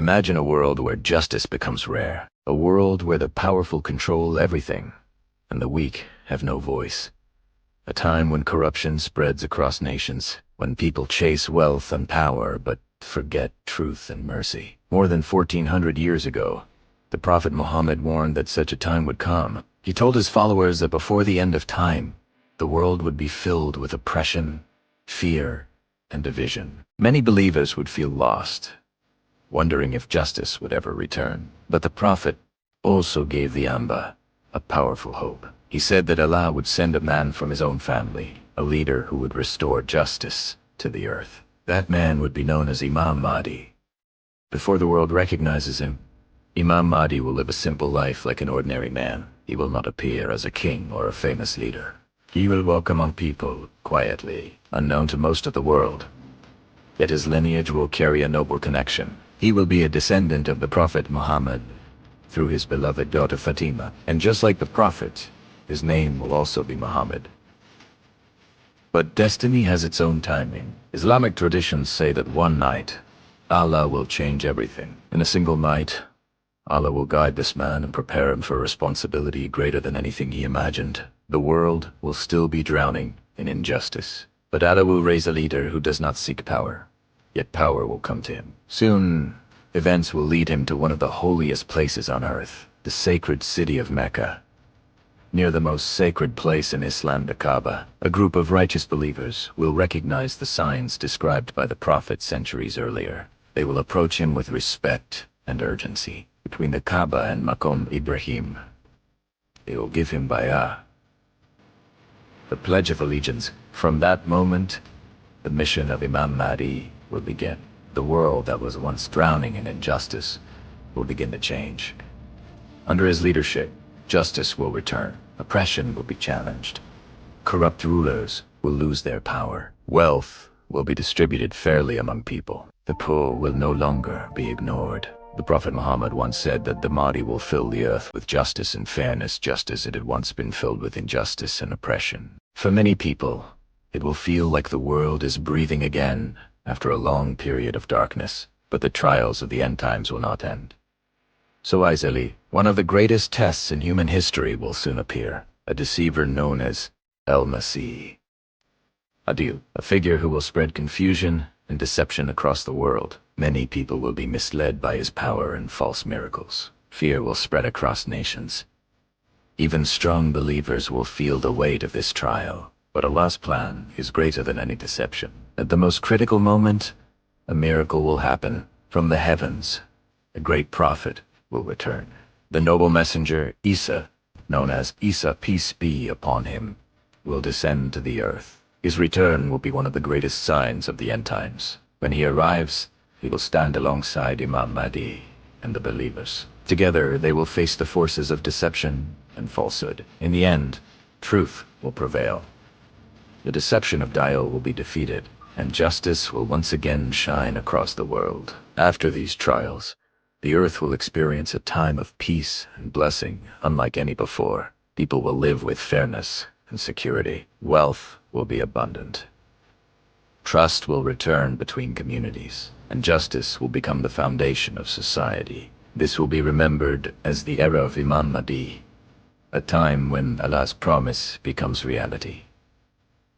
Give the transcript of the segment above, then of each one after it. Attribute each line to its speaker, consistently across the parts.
Speaker 1: Imagine a world where justice becomes rare, a world where the powerful control everything, and the weak have no voice. A time when corruption spreads across nations, when people chase wealth and power but forget truth and mercy. More than 1400 years ago, the Prophet Muhammad warned that such a time would come. He told his followers that before the end of time, the world would be filled with oppression, fear, and division. Many believers would feel lost, wondering if justice would ever return. But the Prophet also gave the Ummah a powerful hope. He said that Allah would send a man from his own family, a leader who would restore justice to the earth. That man would be known as Imam Mahdi. Before the world recognizes him, Imam Mahdi will live a simple life like an ordinary man. He will not appear as a king or a famous leader. He will walk among people quietly, unknown to most of the world. Yet his lineage will carry a noble connection. He will be a descendant of the Prophet Muhammad through his beloved daughter Fatima. And just like the Prophet, his name will also be Muhammad. But destiny has its own timing. Islamic traditions say that one night, Allah will change everything. In a single night, Allah will guide this man and prepare him for a responsibility greater than anything he imagined. The world will still be drowning in injustice, but Allah will raise a leader who does not seek power, yet power will come to him. Soon, events will lead him to one of the holiest places on earth, the sacred city of Mecca. Near the most sacred place in Islam, the Kaaba, a group of righteous believers will recognize the signs described by the Prophet centuries earlier. They will approach him with respect and urgency. Between the Kaaba and Maqam Ibrahim, they will give him bay'ah, the pledge of allegiance. From that moment, the mission of Imam Mahdi will begin. The world that was once drowning in injustice will begin to change. Under his leadership, justice will return, oppression will be challenged, corrupt rulers will lose their power, wealth will be distributed fairly among people, the poor will no longer be ignored. The Prophet Muhammad once said that the Mahdi will fill the earth with justice and fairness, just as it had once been filled with injustice and oppression. For many people, it will feel like the world is breathing again after a long period of darkness, but the trials of the end times will not end. So easily, one of the greatest tests in human history will soon appear, a deceiver known as El-Masih. Adil, a figure who will spread confusion and deception across the world. Many people will be misled by his power and false miracles. Fear will spread across nations. Even strong believers will feel the weight of this trial. But Allah's plan is greater than any deception. At the most critical moment, a miracle will happen from the heavens. A great prophet will return. The noble messenger, Isa, known as Isa, peace be upon him, will descend to the earth. His return will be one of the greatest signs of the end times. When he arrives, he will stand alongside Imam Mahdi and the believers. Together, they will face the forces of deception and falsehood. In the end, truth will prevail. The deception of Dajjal will be defeated, and justice will once again shine across the world. After these trials, the earth will experience a time of peace and blessing unlike any before. People will live with fairness and security. Wealth will be abundant. Trust will return between communities, and justice will become the foundation of society. This will be remembered as the era of Imam Mahdi, a time when Allah's promise becomes reality.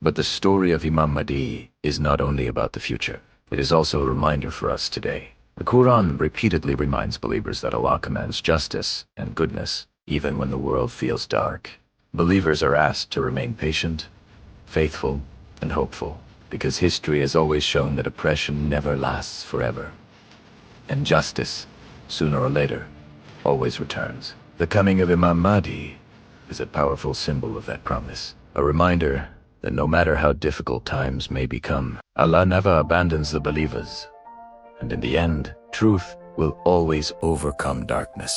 Speaker 1: But the story of Imam Mahdi is not only about the future, it is also a reminder for us today. The Quran repeatedly reminds believers that Allah commands justice and goodness, even when the world feels dark. Believers are asked to remain patient, faithful, and hopeful, because history has always shown that oppression never lasts forever, and justice, sooner or later, always returns. The coming of Imam Mahdi is a powerful symbol of that promise, a reminder that no matter how difficult times may become, Allah never abandons the believers, and in the end, truth will always overcome darkness.